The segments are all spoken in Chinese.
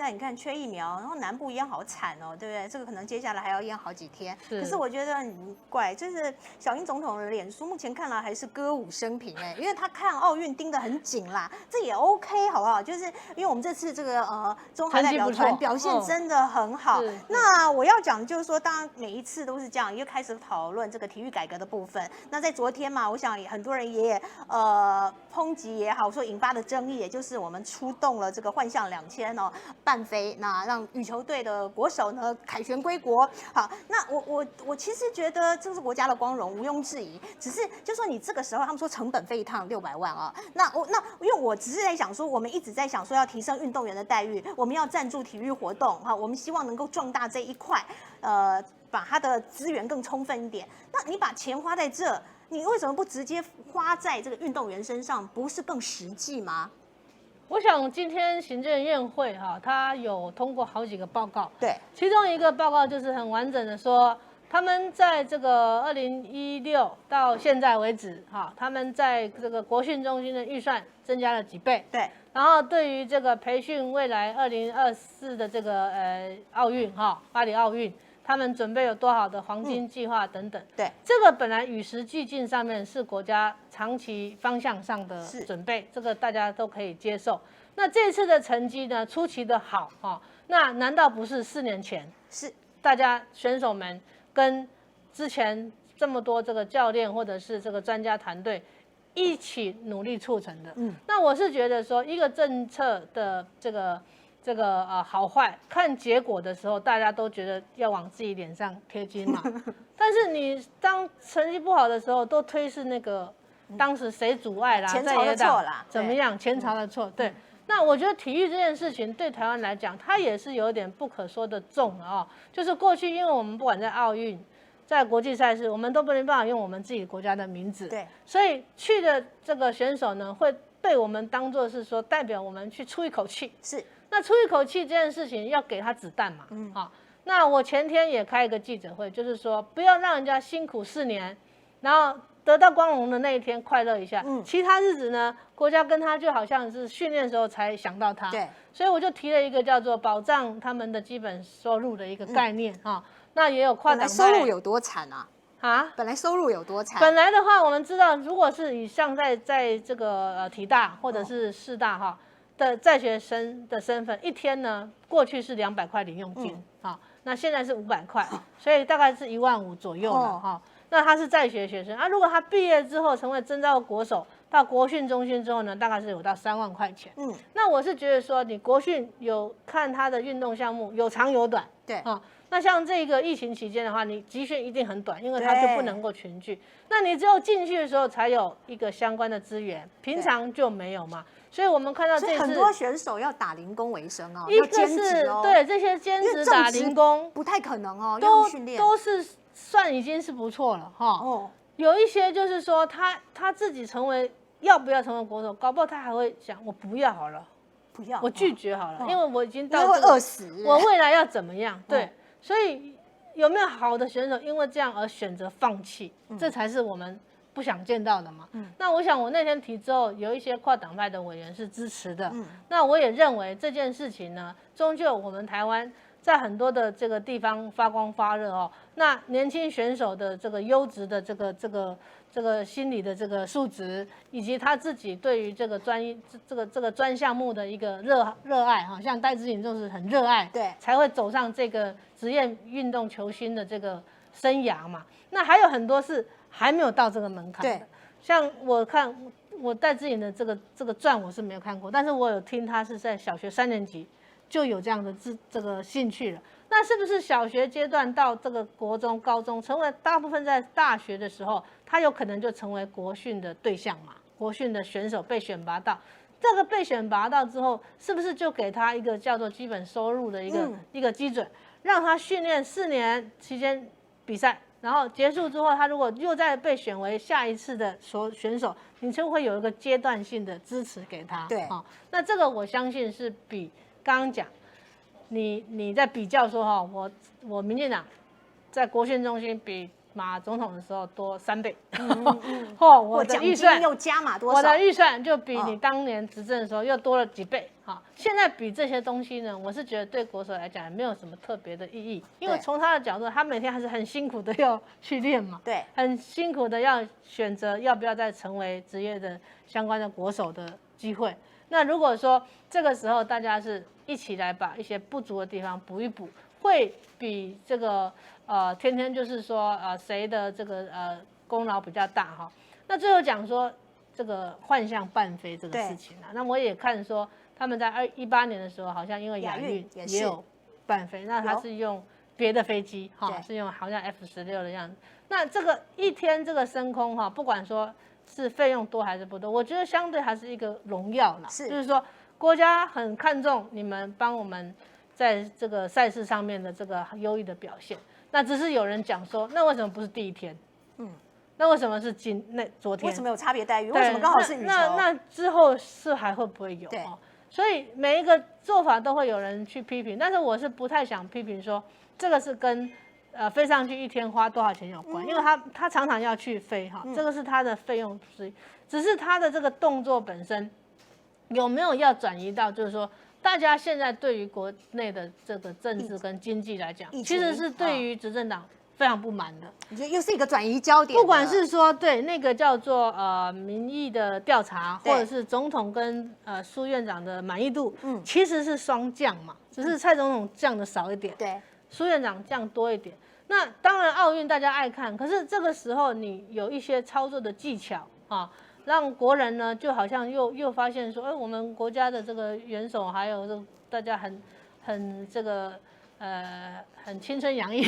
在你看缺疫苗，然后南部一样好惨哦，对不对？这个可能接下来还要淹好几天。可是我觉得很怪，就是小英总统的脸书目前看来还是歌舞升平哎，因为他看奥运盯得很紧啦，这也 OK 好不好？就是因为我们这次这个中华代表团表现真的很好。那我要讲的就是说，当然每一次都是这样，又开始讨论这个体育改革的部分。那在昨天嘛，我想很多人也抨击也好，说引发的争议，也就是我们出动了这个幻象2000哦，伴飞，那让羽球队的国手呢凯旋归国。好，那我其实觉得这是国家的光荣，毋庸置疑。只是就说你这个时候他们说成本费一趟600万啊，那因为我只是在想说，我们一直在想说要提升运动员的待遇，我们要赞助体育活动哈，我们希望能够壮大这一块，把它的资源更充分一点。那你把钱花在这，你为什么不直接花在这个运动员身上，不是更实际吗？我想今天行政院会他有通过好几个报告，对，其中一个报告就是很完整的说，他们在这个2016到现在为止，他们在这个国训中心的预算增加了几倍，对，然后对于这个培训未来2024的这个奥运巴黎奥运。他们准备有多少的黄金计划等等，对，这个本来与时俱进上面是国家长期方向上的准备，这个大家都可以接受。那这次的成绩呢，出奇的好那难道不是4年前是大家选手们跟之前这么多这个教练或者是这个专家团队一起努力促成的？那我是觉得说，一个政策的这个好坏看结果的时候，大家都觉得要往自己脸上贴金嘛。但是你当成绩不好的时候，都推是那个当时谁阻碍啦，前朝的错啦，怎么样？前朝的错，对。那我觉得体育这件事情对台湾来讲，它也是有点不可说的重了就是过去，因为我们不管在奥运，在国际赛事，我们都没办法用我们自己国家的名字，对，所以去的这个选手呢，会被我们当作是说代表我们去出一口气，是。那出一口气这件事情要给他子弹嘛，那我前天也开一个记者会，就是说不要让人家辛苦4年，然后得到光荣的那一天快乐一下，其他日子呢，国家跟他就好像是训练的时候才想到他，对，所以我就提了一个叫做保障他们的基本收入的一个概念那也有跨党派，本来收入有多惨啊？本来收入有多惨？本来的话，我们知道，如果是以像在这个体大或者是市大的在学生的身份，一天呢，过去是200块零用金那现在是500块，所以大概是15000左右了那他是在学学生如果他毕业之后成为征召国手，到国训中心之后呢，大概是有到3万块钱。那我是觉得说，你国训有看他的运动项目有长有短，对那像这个疫情期间的话，你集训一定很短，因为它就不能够群聚。那你只有进去的时候才有一个相关的资源，平常就没有嘛。所以我们看到这次很多选手要打零工为生一个是对这些兼职打零工不太可能都是算已经是不错了有一些就是说他自己要不要成为国手，搞不好他还会想我不要好了，不要，我拒绝好了，因为我已经到会饿死，我未来要怎么样？对。所以有没有好的选手因为这样而选择放弃？这才是我们不想见到的嘛。那我想我那天提之后，有一些跨党派的委员是支持的。那我也认为这件事情呢，终究我们台湾在很多的这个地方发光发热那年轻选手的这个优质的这个心理的这个素质，以及他自己对于这个专项目的一个热爱像戴资颖就是很热爱，对，才会走上这个职业运动球星的这个生涯嘛。那还有很多是还没有到这个门槛的，对，像我看我戴资颖的这个传我是没有看过，但是我有听他是在小学3年级就有这样的这个兴趣了。那是不是小学阶段到这个国中、高中，成为大部分在大学的时候，他有可能就成为国训的对象嘛？国训的选手被选拔到，这个被选拔到之后，是不是就给他一个叫做基本收入的一个基准，让他训练4年期间比赛，然后结束之后，他如果又再被选为下一次的选手，你就会有一个阶段性的支持给他。对，那这个我相信是比刚刚讲。你在比较说我民进党在国训中心比马总统的时候多3倍，或我的预算又加码多少？我的预算就比你当年执政的时候又多了几倍。好，现在比这些东西呢，我是觉得对国手来讲也没有什么特别的意义，因为从他的角度，他每天还是很辛苦的要去练嘛，对，很辛苦的要选择要不要再成为职业的相关的国手的机会。那如果说这个时候大家是一起来把一些不足的地方补一补，会比这个天天就是说谁的这个功劳比较大哈。那最后讲说这个幻象半飞这个事情啊，那我也看说他们在2018年的时候，好像因为亚运也有半飞，那他是用别的飞机哈，是用好像F16的样子。那这个一天这个升空哈，不管说是费用多还是不多，我觉得相对还是一个荣耀啦，就是说国家很看重你们帮我们在这个赛事上面的这个优异的表现。那只是有人讲说，那为什么不是第一天？那为什么是昨天？为什么有差别待遇？为什么刚好是羽球？那之后是还会不会有？对，所以每一个做法都会有人去批评，但是我是不太想批评说这个是跟飞上去一天花多少钱有关，因为他常常要去飞哈，这个是他的费用之一，只是他的这个动作本身有没有要转移到，就是说大家现在对于国内的这个政治跟经济来讲，其实是对于执政党非常不满的。你觉得又是一个转移焦点？不管是说对那个叫做民意的调查，或者是总统跟苏院长的满意度，其实是双降嘛，只是蔡总统降的少一点，对，苏院长降多一点。那当然奥运大家爱看，可是这个时候你有一些操作的技巧啊，让国人呢就好像又发现说，我们国家的这个元首还有这大家很这个很青春洋溢，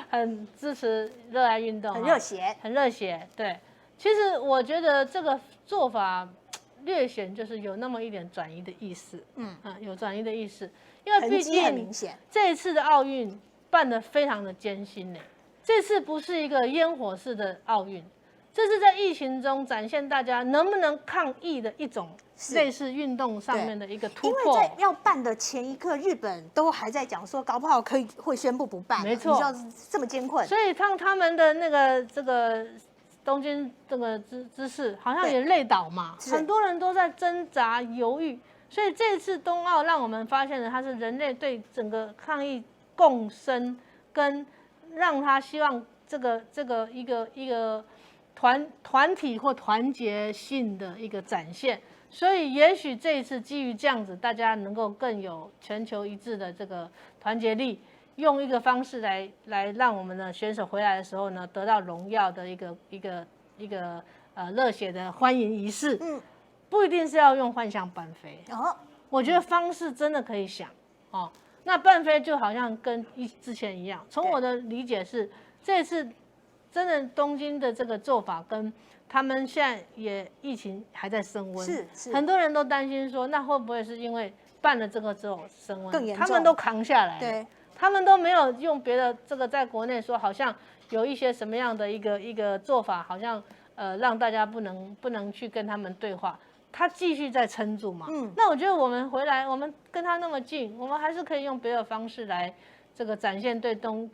很支持热爱运动，很热血，很热血。对，其实我觉得这个做法略显就是有那么一点转移的意思，有转移的意思，因为毕竟这一次的奥运办得非常的艰辛呢。这次不是一个烟火式的奥运，这是在疫情中展现大家能不能抗疫的一种类似运动上面的一个突破。因为在要办的前一刻，日本都还在讲说，搞不好会宣布不办。没错，你知道这么艰困，所以让他们的那个这个东京这个姿势好像也累倒嘛，很多人都在挣扎犹豫。所以这次冬奥让我们发现了，它是人类对整个抗疫共生，跟让他希望这个一个团体或团结性的一个展现。所以也许这一次基于这样子，大家能够更有全球一致的这个团结力，用一个方式来让我们的选手回来的时候呢，得到荣耀的一个热血的欢迎仪式。不一定是要用幻象半飞。我觉得方式真的可以想哦。那半飞就好像跟之前一样，从我的理解是，这次真的东京的这个做法跟他们现在也疫情还在升温，是很多人都担心说，那会不会是因为办了这个之后升温更严重，他们都扛下来了，对，他们都没有用别的这个在国内说好像有一些什么样的一个做法，好像让大家不能去跟他们对话。他继续在撑住嘛，那我觉得我们回来，我们跟他那么近，我们还是可以用别的方式来这个展现对东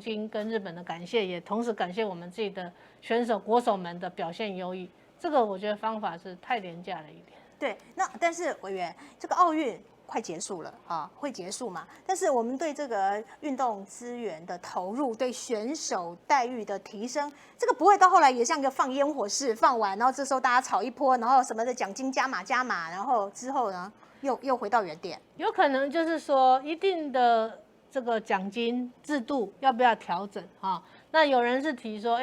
京跟日本的感谢，也同时感谢我们自己的选手国手们的表现优异。这个我觉得方法是太廉价了一点。对，那但是委员，这个奥运快结束了啊，会结束嘛？但是我们对这个运动资源的投入，对选手待遇的提升，这个不会到后来也像一个放烟火式放完，然后这时候大家吵一波，然后什么的奖金加码，然后之后呢又回到原点。有可能就是说一定的这个奖金制度要不要调整啊？那有人是提说，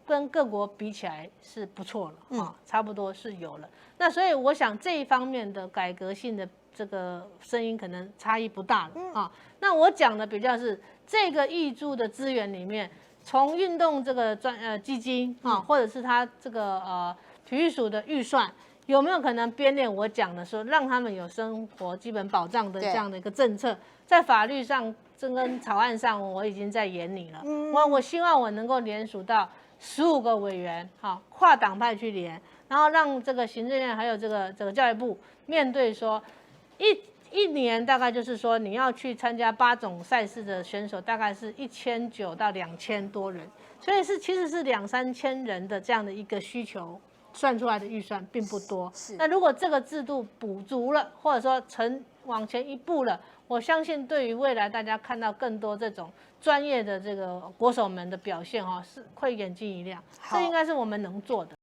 跟各国比起来是不错了啊，差不多是有了。那所以我想这一方面的改革性的这个声音可能差异不大了啊。那我讲的比较是这个挹注的资源里面，从运动这个基金啊，或者是他这个体育署的预算，有没有可能编列我讲的说，让他们有生活基本保障的这样的一个政策，在法律上这跟草案上我已经在研拟了。我希望我能够联署到15个委员，好，跨党派去联，然后让这个行政院还有这个教育部面对说一年大概就是说你要去参加8种赛事的选手，大概是1900到2000多人，所以其实是2、3千人的这样的一个需求。算出来的预算并不多，那如果这个制度补足了，或者说往前一步了，我相信对于未来大家看到更多这种专业的这个国手们的表现是会眼睛一亮，这应该是我们能做的。